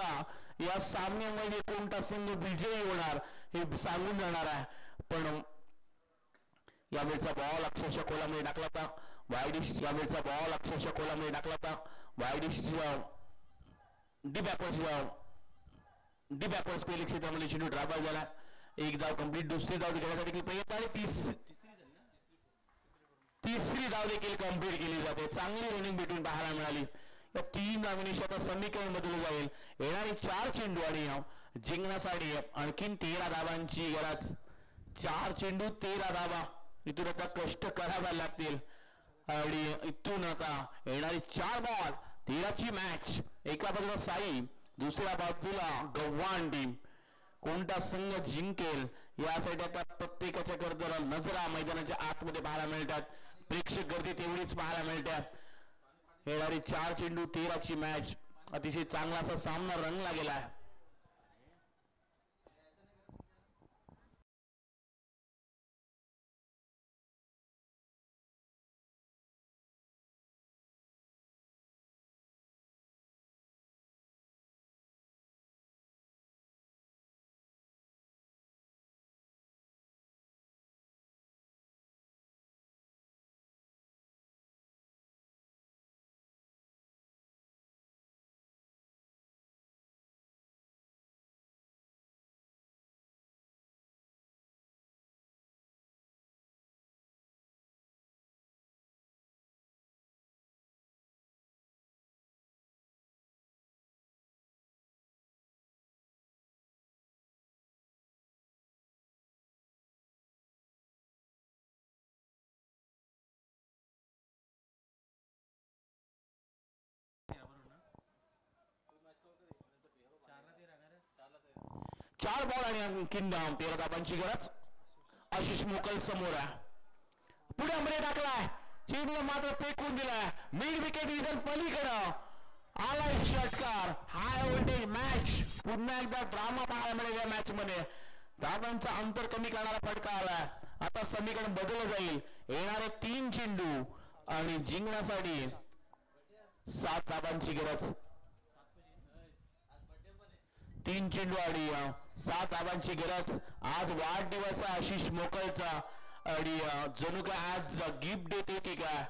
होता या सामन्यामध्ये कोणता संघ विजयी होणार हे सांगून जाणार आहे. पण यावेळचा बॉल अक्षरशः खोलामध्ये टाकला होता वायडिश. यावेळचा बॉल अक्षरशः खोलामध्ये टाकला होता वायडिश. डी बॅकवर्ड स्पेल क्षेत्रामध्ये चेंडू ड्रायव्ह झाला. एक धाव कंप्लीट. दुसरी धाव घेण्यासाठी प्रयत्न आणि तिसरी धाव देखील कंप्लीट केली जाते. चांगली रनिंग बिटवीन पाहायला मिळाली. या 3 धावांनी आता समीकरण बदललं जाईल. येणारी 4 चेंडू आणि जिंकण्यासाठी आणखीन 13 धावांची गरज. 4 चेंडू 13 धावा. इथून आता कष्ट करावे लागतील आणि इथून आता येणारी 4 बॉल 13ची मॅच. एका बाजूला साई, दुसऱ्या बाजूला गव्हाण टीम. कोणता संघ जिंकेल यासाठी आता प्रत्येकाच्या करता नजरा मैदानाच्या आतमध्ये पाहायला मिळतात. प्रेक्षक गर्दी तेवढीच पाहायला मिळतात. येणारी 4 चेंडू 13ची मॅच. अतिशय चांगला असा सामना रंगला गेला आहे. चार बॉल आणि आणखीन 13 धावांची गरज. आशिष मोकल समोर आहे. पुढे अंबरे टाकलाय. चेंडू मात्र फेकून दिलाय. मिड विकेट रिझन पलीकडं आलाय षटकार. High voltage match. पुन्हा एकदा ड्रामा पाहायला मिळेल या मॅच मध्ये. धावांचा अंतर कमी करणारा फटका आलाय. आता समीकरण बदललं जाईल. येणारे 3 चेंडू आणि जिंकण्यासाठी 7 धावांची गरज. 3 चेंडू आणि 7 धावांची गरज. आज वाढदिवस आहे आशिष मोकलचा आणि जणू काय आज गिफ्ट देते की काय.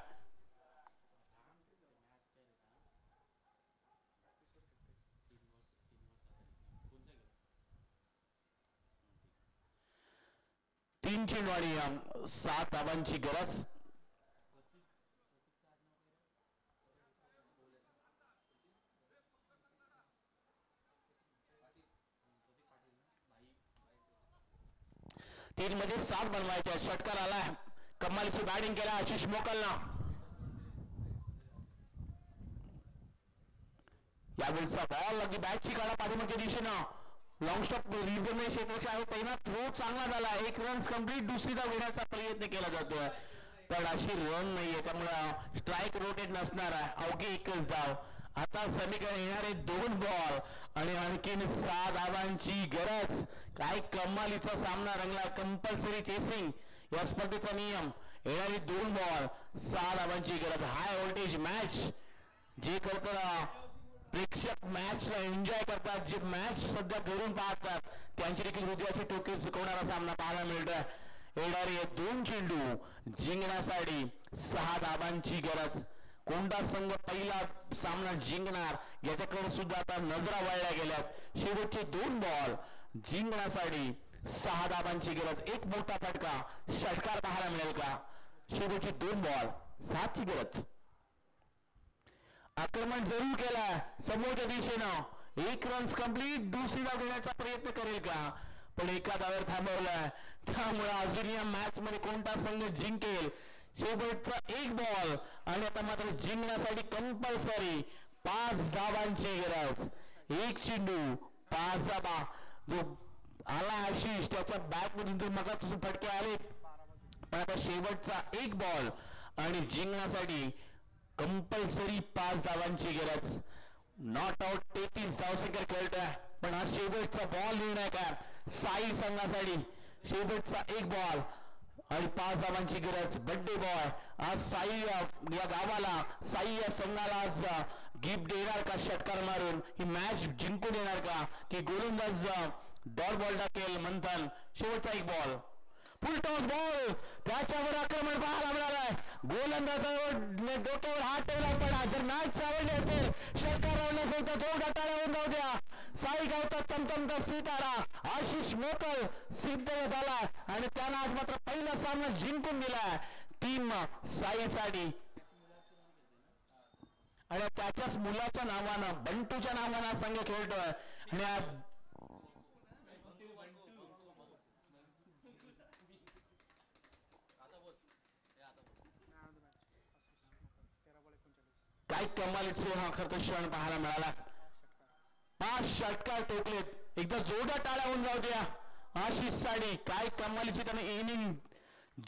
तीन चेंडू आणि 7 धावांची गरज. तीन मध्ये 7 बनवायचे. षटकार आलाय. कमालीची बॅटिंग केला आशिष मोकलना. यावेळचा बॉल अगदी बॅटची काढा पाठीमागच्या दिशेनं. लॉंग स्टॉप रिझर्व क्षेत्राच्या आहे पहिला थ्रो चांगला झाला. 1 रन्स कंप्लीट. दुसरी धाव घेण्याचा प्रयत्न केला जातोय पण अशी रन नाहीये त्यामुळे स्ट्राईक रोटेट नसणार आहे. अवघी 1च धाव. आता समीकरण येणारे 2 बॉल आणि आणखीन 6 धावांची गरज. काय कमालीचा सामना रंगला. कंपल्सरी चेसिंग या स्पर्धेचा नियम. येणारी 2 बॉल 6 धावांची गरज. High voltage match. जे करतात प्रेक्षक मॅचला एन्जॉय करतात, जे मॅच सध्या घरून पाहतात त्यांची देखील हृदयाचे टोके चुकवणारा सामना पाहायला मिळतोय. येणारे 2 चेंडू जिंकण्यासाठी 6 धावांची गरज. कोणता संघ पहिला सामना जिंकणार याच्याकडे सुद्धा आता नजरा वळल्या गेल्यात. शेवटचे 2 बॉल जिंकण्यासाठी 6 धावांची गरज. एक मोठा फटका षटकार पाहायला मिळेल का. शेवटचे 2 बॉल 7ची गरज. आक्रमण जरूर केला समोरच्या दिशेनं. 1 रन्स कंप्लीट. दुसरी धाव घेण्याचा प्रयत्न करेल का पण एका धावावर थांबवलाय. त्यामुळे अजून या मॅच मध्ये कोणता संघ जिंकेल. शेवटचा 1 बॉल आणि आता मात्र जिंकण्यासाठी कंपल्सरी 5 धावांची गरज. 1 चेंडू 5 धावा. जो आला आशिष त्याच्या बॅट मधून मगापासून फटके आले पण आता शेवटचा 1 बॉल आणि जिंकण्यासाठी कंपल्सरी 5 धावांची गरज. नॉट आउट 33 धावसंख्या खेळतोय पण हा शेवटचा बॉल निर्णायक साई संघासाठी. शेवटचा 1 बॉल आणि 5 धावांची गरज. बर्थडे बॉय आज साई या गावाला, साई या संघाला आज गिफ्ट देणार का षटकार मारून ही मॅच जिंकून येणार का की गोलंदाज डॉट बॉल टाकेल मंथन शेवटचा एक बॉल फुल टॉस बॉल त्याच्यावर आक्रमण पाहायला मिळालंय गोलंदाजावर डोक्यावर हात ठेवला पडा जर मॅच आवडली असेल षटकार आवडला असेल तर थोडा टाळ्या जाऊ द्या साई गावचा चमचमचा सितारा आशिष मोकल सिद्ध झाला आणि त्यानं आज मात्र पहिला सामना जिंकून दिला टीम साईसाठी आणि त्याच्याच मुलाच्या नावानं बंटूच्या नावानं संघ खेळतोय आणि आज काय कमालीचे हा खरं क्षण पाहायला मिळाला 5 षटकार टोकलेत एकदा जोरदार टाळ्या होऊन जाऊ द्या आशिष साडी काय कमालीची त्याने इनिंग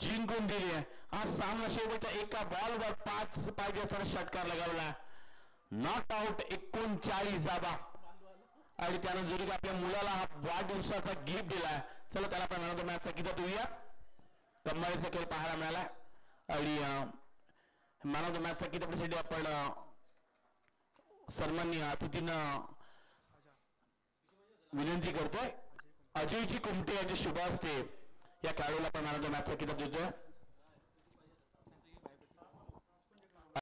जिंकून दिली हा सामना शेवटच्या एका बॉलवर 5 पाहिजे असताना षटकार लगावला नॉट आउट 39 धावा आणि त्यानं जरी आपल्या मुलाला हा वाढदिवसाचा गिफ्ट दिलाय चला त्याला आपण मॅन ऑफ द मॅचचा किती देऊया कमालीचा खेळ पाहायला मिळाला आणि मॅन ऑफ द मॅचचा किती आपल्यासाठी आपण सन्माननीय अतिथींना विनंती करतोय अजयजी कुमटे यांचे शुभ हस्ते या खेळाडूला आपण मॅन ऑफ द मॅचचा किताब देतोय